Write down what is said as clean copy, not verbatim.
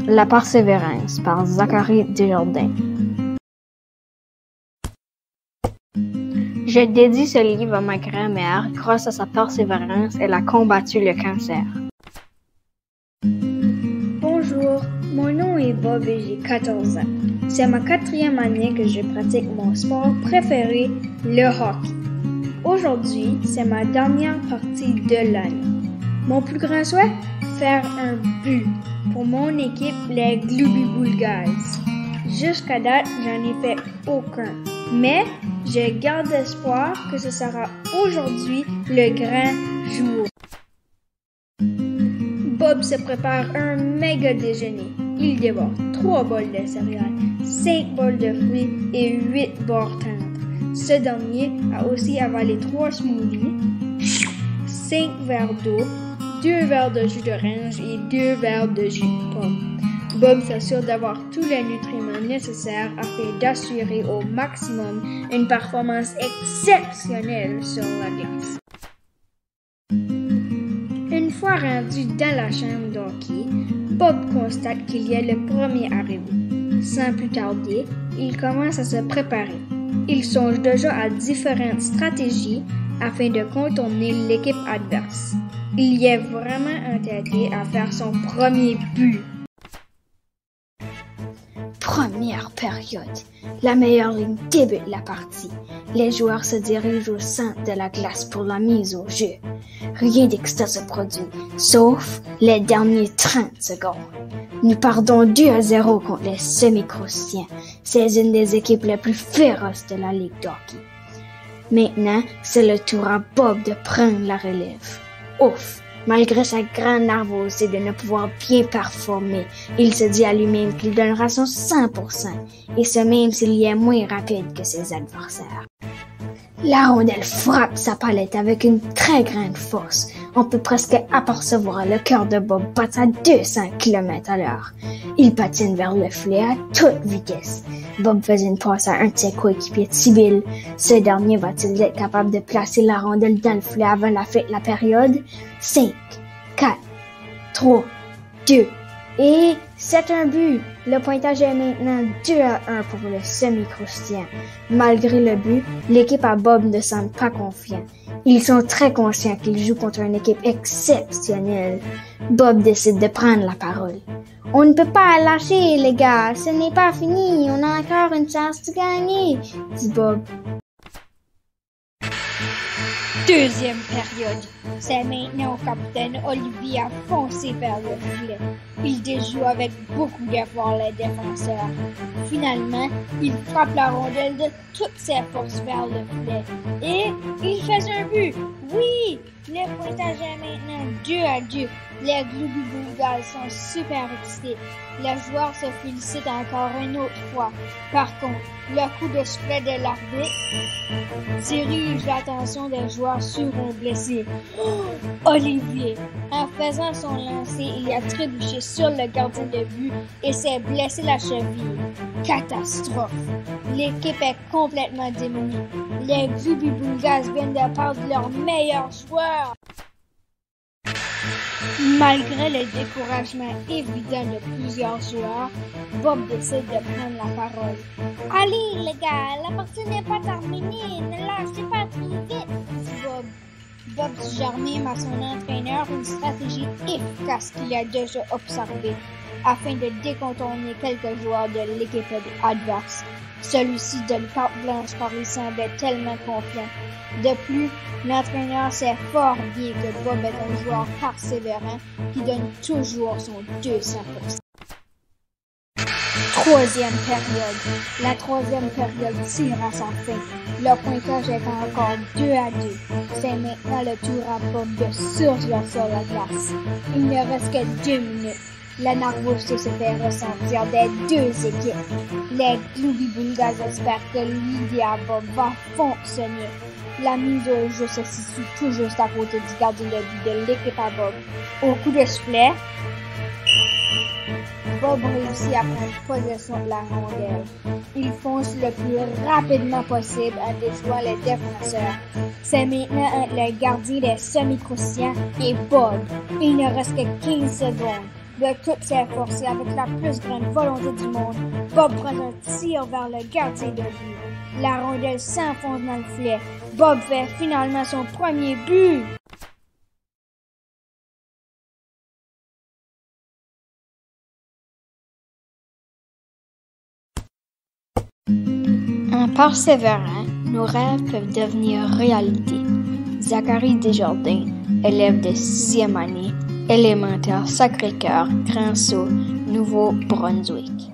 La persévérance par Zachary Desjardins. Je dédie ce livre à ma grand-mère. Grâce à sa persévérance, elle a combattu le cancer. Bonjour, mon nom est Bob et j'ai 14 ans. C'est ma 4e année que je pratique mon sport préféré, le hockey. Aujourd'hui, c'est ma dernière partie de l'année. Mon plus grand souhait? Faire un but pour mon équipe, les Glooby Bulgars. Jusqu'à date, j'en ai fait aucun. Mais je garde espoir que ce sera aujourd'hui le grand jour. Bob se prépare un méga déjeuner. Il dévore 3 bols de céréales, 5 bols de fruits et 8 bords tendres. Ce dernier a aussi avalé 3 smoothies, 5 verres d'eau, 2 verres de jus d'orange et 2 verres de jus de pomme. Bob s'assure d'avoir tous les nutriments nécessaires afin d'assurer au maximum une performance exceptionnelle sur la glace. Une fois rendu dans la chambre d'hockey, Bob constate qu'il y a le premier arrivé. Sans plus tarder, il commence à se préparer. Il songe déjà à différentes stratégies afin de contourner l'équipe adverse. Il y est vraiment entêté à faire son premier but. Première période. La meilleure ligne débute la partie. Les joueurs se dirigent au centre de la glace pour la mise au jeu. Rien d'extra se produit, sauf les derniers 30 secondes. Nous perdons 2-0 contre les semi-croustillants. C'est une des équipes les plus féroces de la Ligue d'hockey. Maintenant, c'est le tour à Bob de prendre la relève. Ouf! Malgré sa grande nervosité de ne pouvoir bien performer, il se dit à lui-même qu'il donnera son 100%, et ce même s'il y est moins rapide que ses adversaires. La rondelle frappe sa palette avec une très grande force. On peut presque apercevoir le cœur de Bob battre à 200 km/h. Il patine vers le filet à toute vitesse. Bob faisait une passe à un de ses coéquipiers Sibyl. Ce dernier va-t-il être capable de placer la rondelle dans le filet avant la fin de la période? 5, 4, 3, 2, et c'est un but! Le pointage est maintenant 2-1 pour le semi-croustillant. Malgré le but, l'équipe à Bob ne semble pas confiant. Ils sont très conscients qu'ils jouent contre une équipe exceptionnelle. Bob décide de prendre la parole. On ne peut pas lâcher, les gars. Ce n'est pas fini. On a encore une chance de gagner, dit Bob. Deuxième période. C'est maintenant au capitaine Olivier à foncer vers le filet. Il déjoue avec beaucoup d'efforts les défenseurs. Finalement, il frappe la rondelle de toutes ses forces vers le filet. Et il fait un but. Oui! Le pointage est maintenant 2-2. Les Glooby Bulgars sont super excités. Les joueurs se félicitent encore une autre fois. Par contre, le coup de sifflet de l'arbitre dirige l'attention des joueurs sûrement blessés. Olivier, en faisant son lancer, il a trébuché sur le gardien de but et s'est blessé la cheville. Catastrophe! L'équipe est complètement démunie. Les Glooby Bulgars viennent de perdre leur meilleur joueur. Malgré le découragement évident de plusieurs joueurs, Bob décide de prendre la parole. « Allez les gars, la partie n'est pas terminée, ne lâchez pas trop vite, » dit Bob. Bob suggère même à son entraîneur une stratégie efficace qu'il a déjà observée afin de décontourner quelques joueurs de l'équipe adverse. Celui-ci donne carte blanche car il semblait tellement confiant. De plus, l'entraîneur sait fort bien que Bob est un joueur persévérant qui donne toujours son 200%. Troisième période. La troisième période tire à sa fin. Le pointage est encore 2-2. C'est maintenant le tour à Bob de surgir sur la glace. Il ne reste que 2 minutes. La nervosité se fait ressentir des deux équipes. Les Glooby Bulgars espèrent que l'idée à Bob va fonctionner. La mise au jeu se situe tout juste à côté du gardien de but de l'équipe à Bob. Au coup de sifflet, Bob réussit à prendre possession de la rondelle. Il fonce le plus rapidement possible en déjouant les défenseurs. C'est maintenant entre le gardien des semi-croustillants et Bob. Il ne reste que 15 secondes. De toutes ses forces et avec la plus grande volonté du monde, Bob prend un tir vers le gardien de but. La rondelle s'enfonce dans le filet. Bob fait finalement son premier but. En persévérant, nos rêves peuvent devenir réalité. Zachary Desjardins, élève de 6e année, élémentaire Sacré-Cœur, Grand Sault, Nouveau-Brunswick.